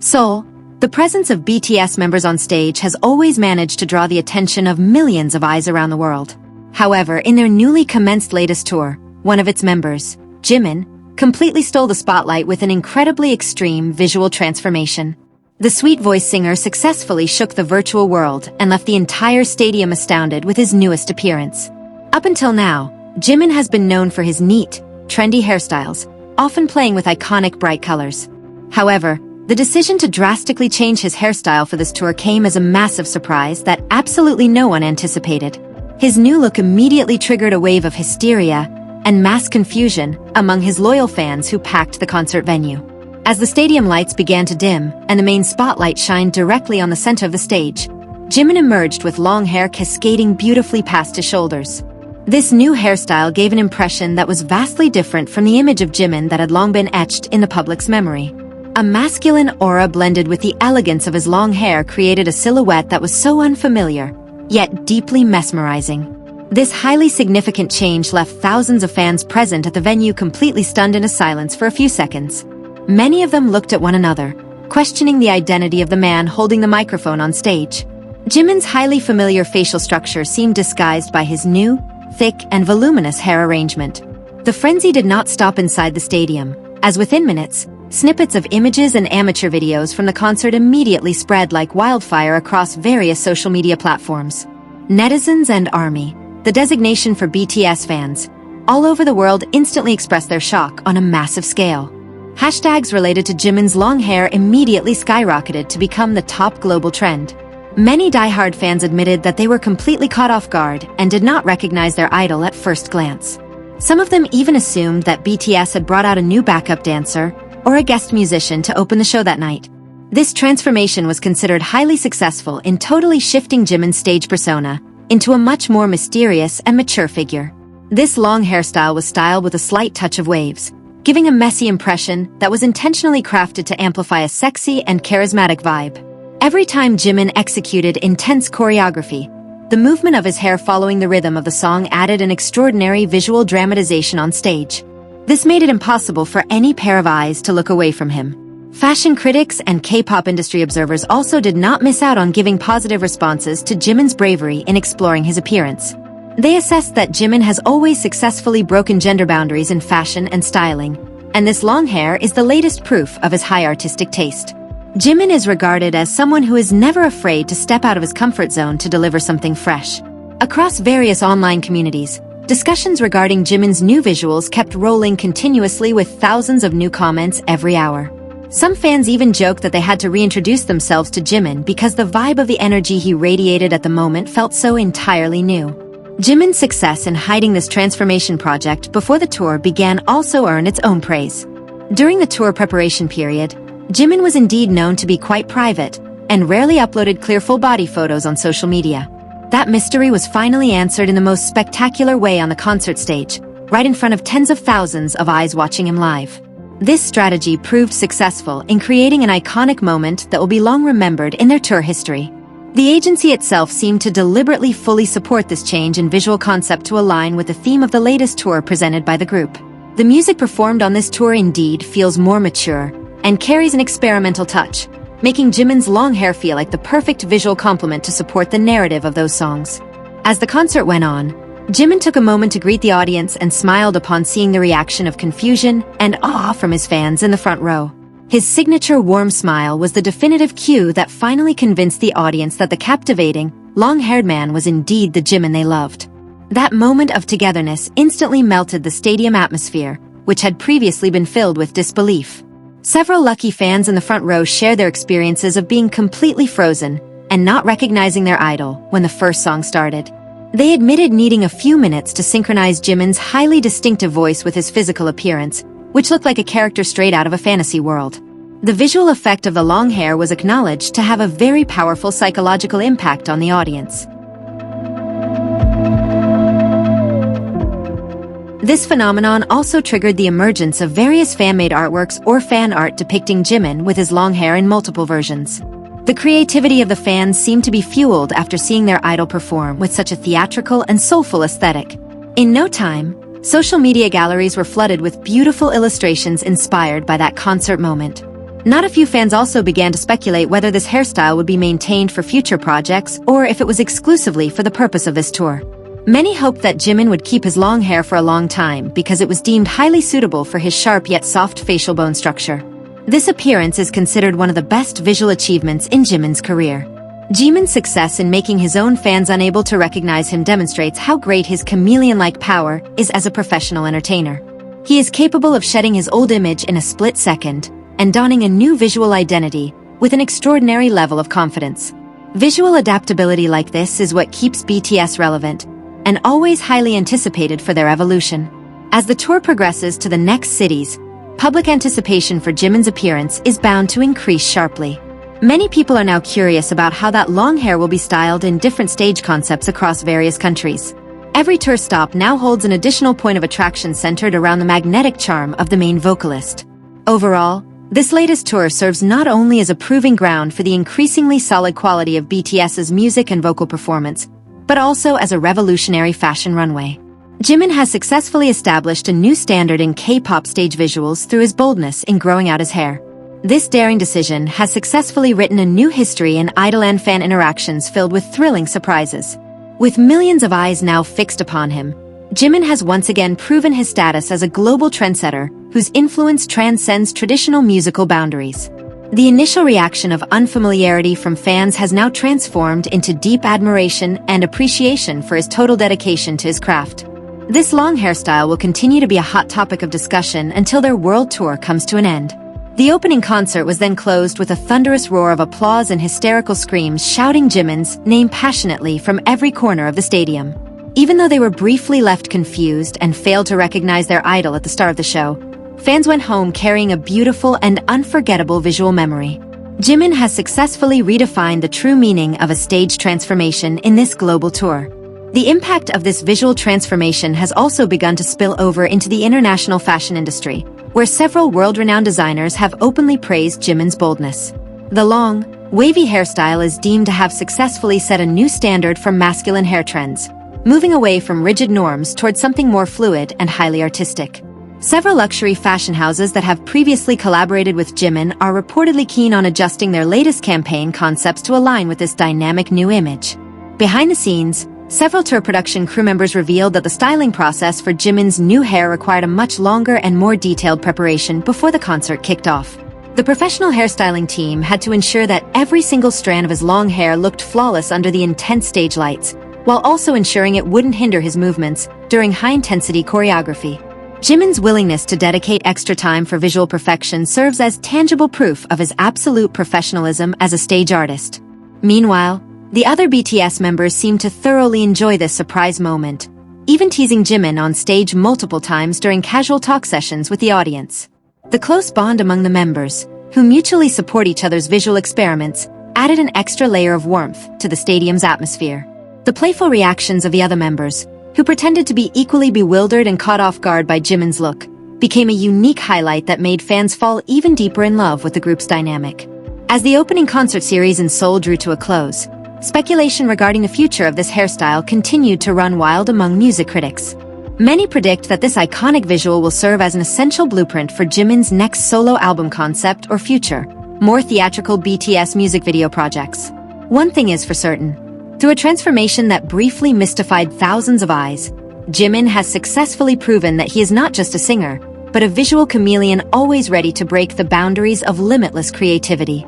Seoul, the presence of BTS members on stage has always managed to draw the attention of millions of eyes around the world. However, in their newly commenced latest tour, one of its members, Jimin, completely stole the spotlight with an incredibly extreme visual transformation. The sweet voice singer successfully shook the virtual world and left the entire stadium astounded with his newest appearance. Up until now, Jimin has been known for his neat, trendy hairstyles, often playing with iconic bright colors. However, the decision to drastically change his hairstyle for this tour came as a massive surprise that absolutely no one anticipated. His new look immediately triggered a wave of hysteria and mass confusion among his loyal fans who packed the concert venue. As the stadium lights began to dim and the main spotlight shined directly on the center of the stage, Jimin emerged with long hair cascading beautifully past his shoulders. This new hairstyle gave an impression that was vastly different from the image of Jimin that had long been etched in the public's memory. A masculine aura blended with the elegance of his long hair created a silhouette that was so unfamiliar, yet deeply mesmerizing. This highly significant change left thousands of fans present at the venue completely stunned into silence for a few seconds. Many of them looked at one another, questioning the identity of the man holding the microphone on stage. Jimin's highly familiar facial structure seemed disguised by his new, thick and voluminous hair arrangement. The frenzy did not stop inside the stadium, as within minutes, snippets of images and amateur videos from the concert immediately spread like wildfire across various social media platforms. Netizens and ARMY, the designation for BTS fans, all over the world instantly expressed their shock on a massive scale. Hashtags related to Jimin's long hair immediately skyrocketed to become the top global trend. Many die-hard fans admitted that they were completely caught off guard and did not recognize their idol at first glance. Some of them even assumed that BTS had brought out a new backup dancer or a guest musician to open the show that night. This transformation was considered highly successful in totally shifting Jimin's stage persona into a much more mysterious and mature figure. This long hairstyle was styled with a slight touch of waves, giving a messy impression that was intentionally crafted to amplify a sexy and charismatic vibe. Every time Jimin executed intense choreography, the movement of his hair following the rhythm of the song added an extraordinary visual dramatization on stage. This made it impossible for any pair of eyes to look away from him. Fashion critics and K-pop industry observers also did not miss out on giving positive responses to Jimin's bravery in exploring his appearance. They assessed that Jimin has always successfully broken gender boundaries in fashion and styling, and this long hair is the latest proof of his high artistic taste. Jimin is regarded as someone who is never afraid to step out of his comfort zone to deliver something fresh. Across various online communities, discussions regarding Jimin's new visuals kept rolling continuously with thousands of new comments every hour. Some fans even joked that they had to reintroduce themselves to Jimin because the vibe of the energy he radiated at the moment felt so entirely new. Jimin's success in hiding this transformation project before the tour began also earned its own praise. During the tour preparation period, Jimin was indeed known to be quite private and rarely uploaded clear full-body photos on social media. That mystery was finally answered in the most spectacular way on the concert stage, right in front of tens of thousands of eyes watching him live. This strategy proved successful in creating an iconic moment that will be long remembered in their tour history. The agency itself seemed to deliberately fully support this change in visual concept to align with the theme of the latest tour presented by the group. The music performed on this tour indeed feels more mature and carries an experimental touch, making Jimin's long hair feel like the perfect visual complement to support the narrative of those songs. As the concert went on, Jimin took a moment to greet the audience and smiled upon seeing the reaction of confusion and awe from his fans in the front row. His signature warm smile was the definitive cue that finally convinced the audience that the captivating, long-haired man was indeed the Jimin they loved. That moment of togetherness instantly melted the stadium atmosphere, which had previously been filled with disbelief. Several lucky fans in the front row shared their experiences of being completely frozen and not recognizing their idol when the first song started. They admitted needing a few minutes to synchronize Jimin's highly distinctive voice with his physical appearance, which looked like a character straight out of a fantasy world. The visual effect of the long hair was acknowledged to have a very powerful psychological impact on the audience. This phenomenon also triggered the emergence of various fan-made artworks or fan art depicting Jimin with his long hair in multiple versions. The creativity of the fans seemed to be fueled after seeing their idol perform with such a theatrical and soulful aesthetic. In no time, social media galleries were flooded with beautiful illustrations inspired by that concert moment. Not a few fans also began to speculate whether this hairstyle would be maintained for future projects or if it was exclusively for the purpose of this tour. Many hoped that Jimin would keep his long hair for a long time because it was deemed highly suitable for his sharp yet soft facial bone structure. This appearance is considered one of the best visual achievements in Jimin's career. Jimin's success in making his own fans unable to recognize him demonstrates how great his chameleon-like power is as a professional entertainer. He is capable of shedding his old image in a split second and donning a new visual identity with an extraordinary level of confidence. Visual adaptability like this is what keeps BTS relevant and always highly anticipated for their evolution. As the tour progresses to the next cities, public anticipation for Jimin's appearance is bound to increase sharply. Many people are now curious about how that long hair will be styled in different stage concepts across various countries. Every tour stop now holds an additional point of attraction centered around the magnetic charm of the main vocalist. Overall, this latest tour serves not only as a proving ground for the increasingly solid quality of BTS's music and vocal performance, but also as a revolutionary fashion runway. Jimin has successfully established a new standard in K-pop stage visuals through his boldness in growing out his hair. This daring decision has successfully written a new history in idol and fan interactions filled with thrilling surprises. With millions of eyes now fixed upon him, Jimin has once again proven his status as a global trendsetter whose influence transcends traditional musical boundaries. The initial reaction of unfamiliarity from fans has now transformed into deep admiration and appreciation for his total dedication to his craft. This long hairstyle will continue to be a hot topic of discussion until their world tour comes to an end. The opening concert was then closed with a thunderous roar of applause and hysterical screams shouting Jimin's name passionately from every corner of the stadium. Even though they were briefly left confused and failed to recognize their idol at the start of the show, fans went home carrying a beautiful and unforgettable visual memory. Jimin has successfully redefined the true meaning of a stage transformation in this global tour. The impact of this visual transformation has also begun to spill over into the international fashion industry, where several world-renowned designers have openly praised Jimin's boldness. The long, wavy hairstyle is deemed to have successfully set a new standard for masculine hair trends, moving away from rigid norms towards something more fluid and highly artistic. Several luxury fashion houses that have previously collaborated with Jimin are reportedly keen on adjusting their latest campaign concepts to align with this dynamic new image. Behind the scenes, several tour production crew members revealed that the styling process for Jimin's new hair required a much longer and more detailed preparation before the concert kicked off. The professional hairstyling team had to ensure that every single strand of his long hair looked flawless under the intense stage lights, while also ensuring it wouldn't hinder his movements during high-intensity choreography. Jimin's willingness to dedicate extra time for visual perfection serves as tangible proof of his absolute professionalism as a stage artist. Meanwhile, the other BTS members seem to thoroughly enjoy this surprise moment, even teasing Jimin on stage multiple times during casual talk sessions with the audience. The close bond among the members, who mutually support each other's visual experiments, added an extra layer of warmth to the stadium's atmosphere. The playful reactions of the other members, who pretended to be equally bewildered and caught off guard by Jimin's look, became a unique highlight that made fans fall even deeper in love with the group's dynamic. As the opening concert series in Seoul drew to a close, speculation regarding the future of this hairstyle continued to run wild among music critics. Many predict that this iconic visual will serve as an essential blueprint for Jimin's next solo album concept or future, more theatrical BTS music video projects. One thing is for certain. Through a transformation that briefly mystified thousands of eyes, Jimin has successfully proven that he is not just a singer, but a visual chameleon always ready to break the boundaries of limitless creativity.